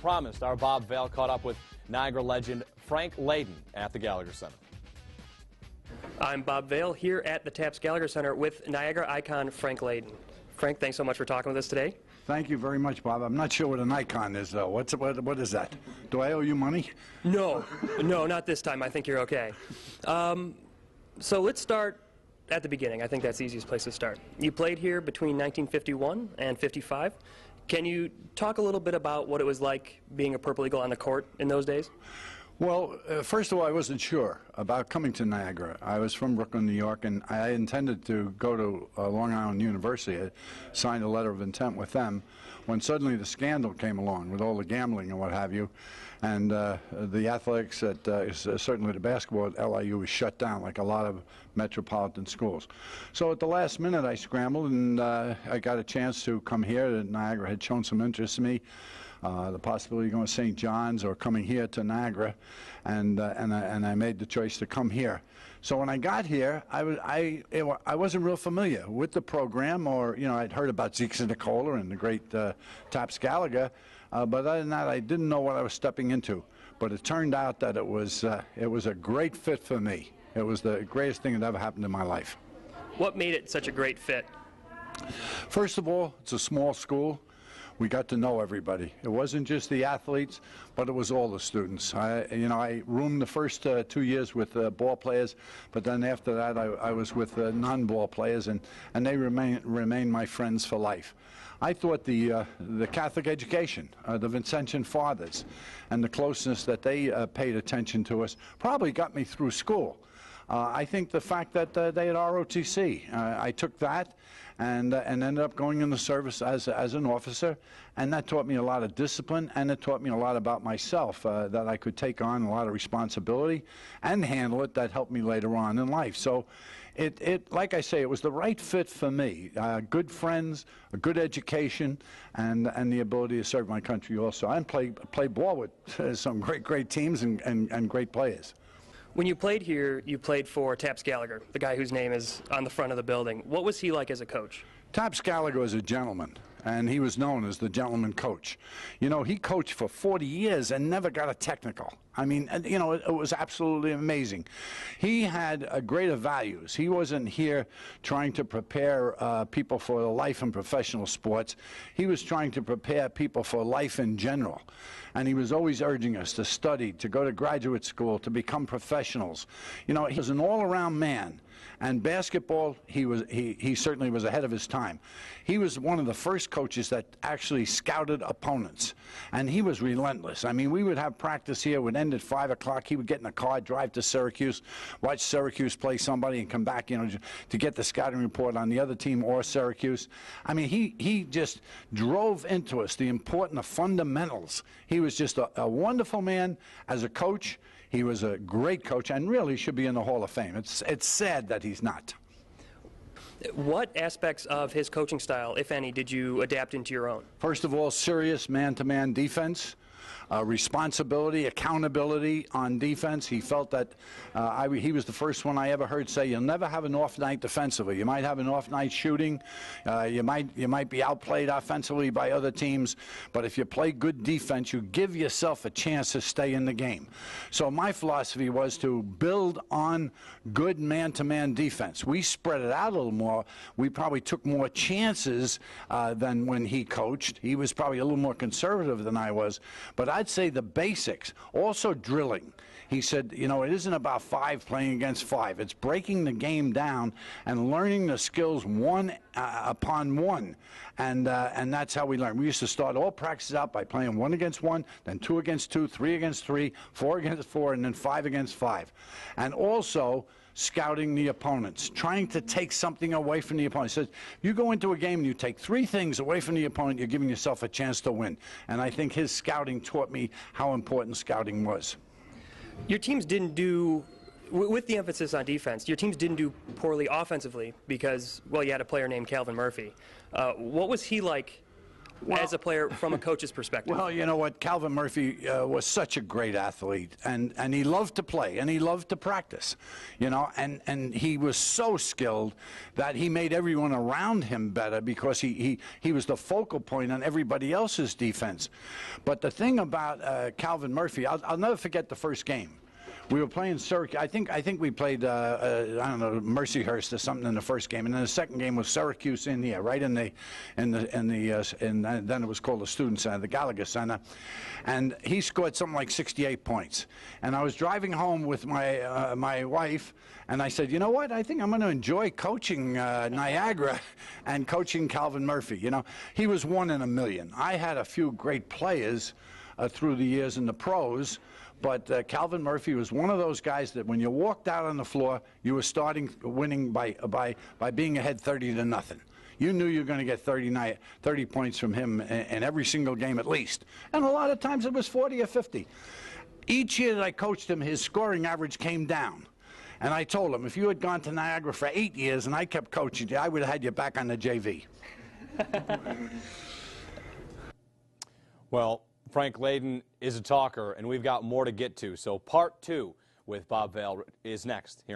promised, our Bob Vail caught up with Niagara legend Frank Layden at the Gallagher Center. I'm Bob Vail here at the Taps Gallagher Center with Niagara icon Frank Layden. Frank, thanks so much for talking with us today. Thank you very much, Bob. I'm not sure what an icon is, though. What is that? Do I owe you money? No, not this time. I think you're okay. So let's start at the beginning. I think that's the easiest place to start. You played here between 1951 and 55. Can you talk a little bit about what it was like being a Purple Eagle on the court in those days? Well, first of all, I wasn't sure about coming to Niagara. I was from Brooklyn, New York, and I intended to go to Long Island University. I signed a letter of intent with them when suddenly the scandal came along with all the gambling and what have you. And the athletics, certainly the basketball at LIU, was shut down like a lot of metropolitan schools. So at the last minute, I scrambled, and I got a chance to come here. Niagara had shown some interest in me. The possibility of going to St. John's or coming here to Niagara, and I made the choice to come here. So when I got here, I wasn't real familiar with the program, or I'd heard about Zeke and Nicola and the great Taps Gallagher, but other than that, I didn't know what I was stepping into. But it turned out that it was a great fit for me. It was the greatest thing that ever happened in my life. What made it such a great fit? First of all, it's a small school. We got to know everybody. It wasn't just the athletes, but it was all the students. I roomed the first 2 years with ball players, but then after that I was with non-ball players, and they remain my friends for life. I thought the Catholic education, the Vincentian Fathers, and the closeness that they paid attention to us probably got me through school. I think the fact that they had ROTC, I took that and ended up going in the service as an officer, and that taught me a lot of discipline, and it taught me a lot about myself, that I could take on a lot of responsibility and handle it. That helped me later on in life. So like I say, it was the right fit for me. Good friends, a good education, and the ability to serve my country also, and play ball with some great teams and great players. When you played here, you played for Taps Gallagher, the guy whose name is on the front of the building. What was he like as a coach? Taps Gallagher was a gentleman, and he was known as the gentleman coach. He coached for 40 years and never got a technical. I mean, it was absolutely amazing. He had greater values. He wasn't here trying to prepare people for life in professional sports. He was trying to prepare people for life in general. And he was always urging us to study, to go to graduate school, to become professionals. He was an all-around man. And basketball, he certainly was ahead of his time. He was one of the first coaches that actually scouted opponents, and he was relentless. I mean, we would have practice here, would end at 5 o'clock. He would get in a car, drive to Syracuse, watch Syracuse play somebody, and come back, to get the scouting report on the other team or Syracuse. I mean, he just drove into us the important fundamentals. He was just a wonderful man as a coach. He was a great coach and really should be in the Hall of Fame. It's sad that he's not. What aspects of his coaching style, if any, did you adapt into your own? First of all, serious man-to-man defense. Responsibility, accountability on defense. He felt that he was the first one I ever heard say, "You'll never have an off night defensively. You might have an off night shooting. You might be outplayed offensively by other teams, but if you play good defense, you give yourself a chance to stay in the game." So my philosophy was to build on good man-to-man defense. We spread it out a little more. We probably took more chances than when he coached. He was probably a little more conservative than I was, but I'd say the basics, also drilling. He said, it isn't about 5 playing against 5. It's breaking the game down and learning the skills one upon one. And that's how we learn. We used to start all practices out by playing 1 against 1, then 2 against 2, 3 against 3, 4 against 4, and then 5 against 5. And also scouting the opponents, trying to take something away from the opponent. He says, you go into a game and you take 3 things away from the opponent, you're giving yourself a chance to win. And I think his scouting taught me how important scouting was. Your teams didn't do, with the emphasis on defense, your teams didn't do poorly offensively because, well, you had a player named Calvin Murphy. What was he like as a player from a coach's perspective? Well, you know what? Calvin Murphy was such a great athlete, and he loved to play, and he loved to practice, you know, and he was so skilled that he made everyone around him better because he was the focal point on everybody else's defense. But the thing about Calvin Murphy, I'll never forget the first game. We were playing Syracuse. I think we played I don't know, Mercyhurst or something in the first game, and then the second game was Syracuse, Indiana, right in then it was called the Student Center, the Gallagher Center, and he scored something like 68 points. And I was driving home with my wife, and I said, you know what? I think I'm going to enjoy coaching Niagara and coaching Calvin Murphy. You know, he was one in a million. I had a few great players through the years in the pros. But Calvin Murphy was one of those guys that when you walked out on the floor, you were winning by being ahead 30-0. You knew you were going to get 30 points from him in every single game at least. And a lot of times it was 40 or 50. Each year that I coached him, his scoring average came down. And I told him, if you had gone to Niagara for 8 years and I kept coaching you, I would have had you back on the JV. Well, Frank Layden is a talker, and we've got more to get to. So part 2 with Bob Vail is next here.